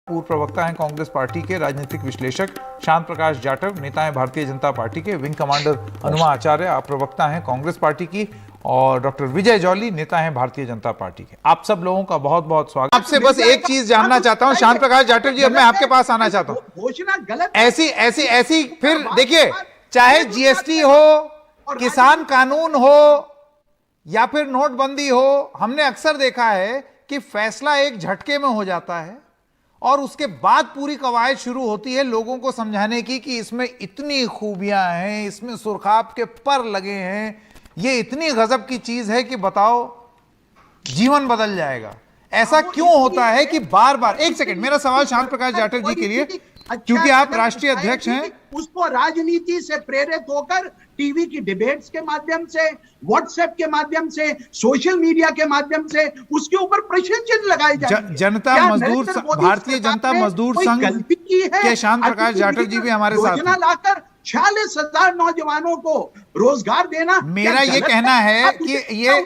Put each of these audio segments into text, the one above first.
पूर्व प्रवक्ता हैं कांग्रेस पार्टी के, राजनीतिक विश्लेषक शांत प्रकाश जाटव, नेता हैं भारतीय जनता पार्टी के, विंग कमांडर अनुमा आचार्य आप प्रवक्ता हैं कांग्रेस पार्टी की, और डॉक्टर विजय जौली नेता हैं भारतीय जनता पार्टी के। आप सब लोगों का बहुत बहुत स्वागत। आपसे बस एक चीज जानना चाहता हूं शांत प्रकाश जाटव जी, अब मैं आपके पास आना चाहता हूं। घोषणा गलत ऐसी फिर देखिए, चाहे जीएसटी हो, किसान कानून हो या फिर नोटबंदी हो, हमने अक्सर देखा है कि फैसला एक झटके में हो जाता है और उसके बाद पूरी कवायद शुरू होती है लोगों को समझाने की कि इसमें इतनी खूबियां हैं, इसमें सुरखाब के पर लगे हैं, ये इतनी गजब की चीज है कि बताओ जीवन बदल जाएगा। ऐसा क्यों होता है कि बार बार, एक सेकंड, मेरा सवाल शांत प्रकाश जाटव जी के लिए, क्योंकि आप राष्ट्रीय अध्यक्ष हैं, उसको राजनीति से प्रेरित होकर टीवी की डिबेट्स के माध्यम से, व्हाट्सएप के माध्यम से, सोशल मीडिया के माध्यम से उसके ऊपर प्रश्न चिन्ह लगाए जाएंगे। जनता मजदूर, भारतीय जनता मजदूर संघ के शांत प्रकाश जाटव जी भी हमारे साथ योजना लाकर 46,000 नौजवानों को रोजगार देना। मेरा ये कहना है कि ये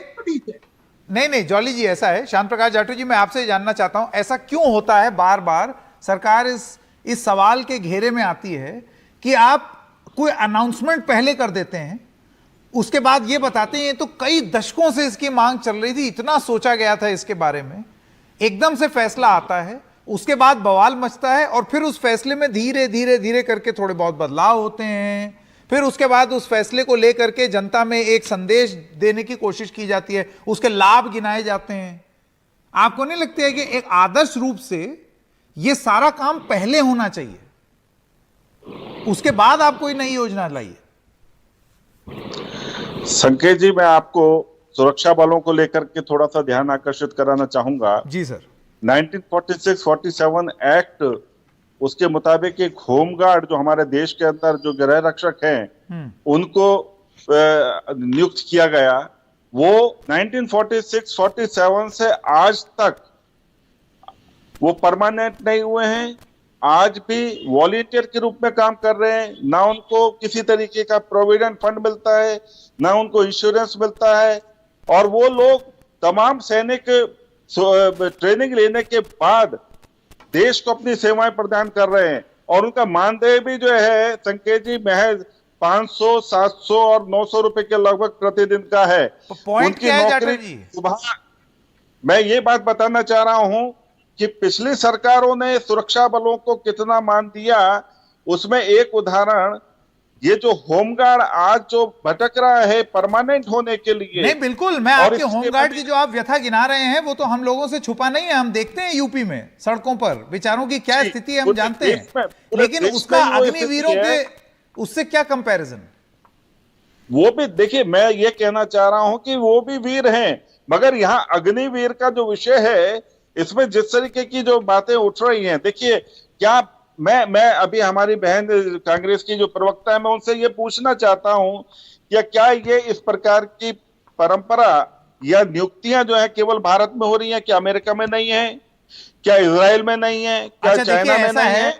नहीं जौली जी, ऐसा है, शांत प्रकाश जाटव जी, मैं आपसे जानना चाहता हूं ऐसा क्यों होता है बार बार सरकार इस सवाल के घेरे में आती है कि आप कोई अनाउंसमेंट पहले कर देते हैं, उसके बाद ये बताते हैं तो कई दशकों से इसकी मांग चल रही थी, इतना सोचा गया था इसके बारे में, एकदम से फैसला आता है, उसके बाद बवाल मचता है और फिर उस फैसले में धीरे धीरे धीरे करके थोड़े बहुत बदलाव होते हैं, फिर उसके बाद उस फैसले को लेकर के जनता में एक संदेश देने की कोशिश की जाती है, उसके लाभ गिनाए जाते हैं। आपको नहीं लगता है कि एक आदर्श रूप से ये सारा काम पहले होना चाहिए, उसके बाद आप कोई नई योजना लाइए? संकेत जी, मैं आपको सुरक्षा बलों को लेकर के थोड़ा सा ध्यान आकर्षित कराना चाहूंगा। जी सर। 1946-47 एक्ट, उसके मुताबिक एक होमगार्ड जो हमारे देश के अंदर जो गृह रक्षक हैं उनको नियुक्त किया गया। वो 1946-47 से आज तक वो परमानेंट नहीं हुए हैं, आज भी वॉलंटियर के रूप में काम कर रहे हैं। ना उनको किसी तरीके का प्रोविडेंट फंड मिलता है, ना उनको इंश्योरेंस मिलता है, और वो लोग तमाम सैनिक ट्रेनिंग लेने के बाद देश को अपनी सेवाएं प्रदान कर रहे हैं। और उनका मानदेय भी जो है संकेत जी महज 500, 700 और 900 रुपए के लगभग प्रतिदिन का है। उनकी नौकरी सुबह, मैं ये बात बताना चाह रहा हूं कि पिछली सरकारों ने सुरक्षा बलों को कितना मान दिया, उसमें एक उदाहरण, ये जो होमगार्ड आज जो भटक रहा है परमानेंट होने के लिए। नहीं बिल्कुल, मैं आपके होमगार्ड की जो आप व्यथा गिना रहे हैं वो तो हम लोगों से छुपा नहीं है, हम देखते हैं यूपी में सड़कों पर बेचारों की क्या स्थिति है, हम जानते हैं, लेकिन उसका अग्निवीरों के उससे क्या कंपैरिजन? वो भी देखिए, मैं ये कहना चाह रहा हूं कि वो भी वीर हैं, मगर यहाँ अग्निवीर का जो विषय है, इसमें जिस तरीके की जो बातें उठ रही हैं, देखिए क्या मैं अभी हमारी बहन कांग्रेस की जो प्रवक्ता है, मैं उनसे ये पूछना चाहता हूं कि क्या ये इस प्रकार की परंपरा या नियुक्तियां जो है केवल भारत में हो रही हैं, क्या अमेरिका में नहीं है, क्या इजराइल में नहीं है, क्या चाइना में नहीं है?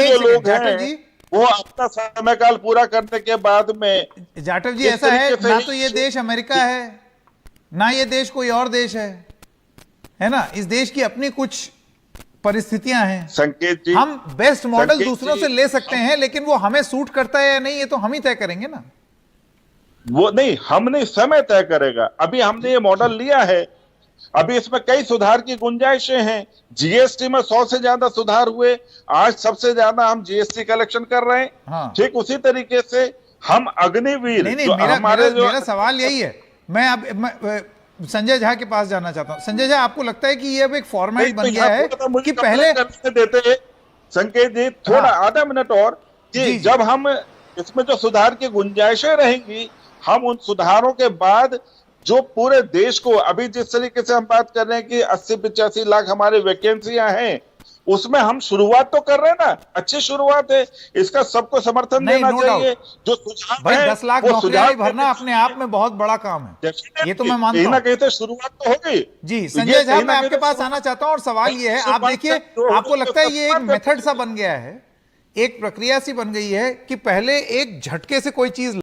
जो लोग हैं वो अपना समयकाल पूरा करने के बाद में, जाटव जी ऐसा है ना, तो ये देश अमेरिका है ना ये देश कोई और देश है ना, इस देश की अपनी कुछ परिस्थितियां हैं। संकेत जी, हम बेस्ट मॉडल दूसरों से ले सकते हैं, लेकिन वो हमें सूट करता है या नहीं ये तो हम ही तय करेंगे ना। वो नहीं, हम नहीं, समय तय करेगा। अभी हमने ये मॉडल लिया है, अभी इसमें कई सुधार की गुंजाइशें हैं। जीएसटी में 100 से ज्यादा सुधार हुए, आज सबसे ज्यादा हम जीएसटी कलेक्शन कर रहे हैं। हाँ। ठीक उसी तरीके से हम अग्निवीर, नहीं मेरा सवाल यही है। मैं अब संजय झा के पास जाना चाहता हूं। संजय झा, आपको लगता है कि ये अब एक फॉर्मेट बन गया है कि पहले देते संकेत जी थोड़ा आधा मिनट और, कि जब हम इसमें जो सुधार की गुंजाइशें रहेंगी, हम उन सुधारों के बाद जो पूरे देश को, अभी जिस तरीके से हम बात कर रहे हैं कि 80-85 लाख हमारे वैकेंसियां हैं, उसमें हम शुरुआत तो कर रहे हैं ना, अच्छी शुरुआत है, इसका सबको समर्थन देना चाहिए। जो सुझाव भाई 10 लाख नौकरियां भरना अपने आप में बहुत बड़ा काम है, ये तो मैं मानता हूं। कहीं तो शुरुआत तो होगी। जी संजय झा, मैं आपके पास आना चाहता हूं और सवाल ये है, आप देखिए, आपको लगता है ये एक मेथड सा बन गया है, एक प्रक्रिया सी बन गई है कि पहले एक झटके से कोई चीज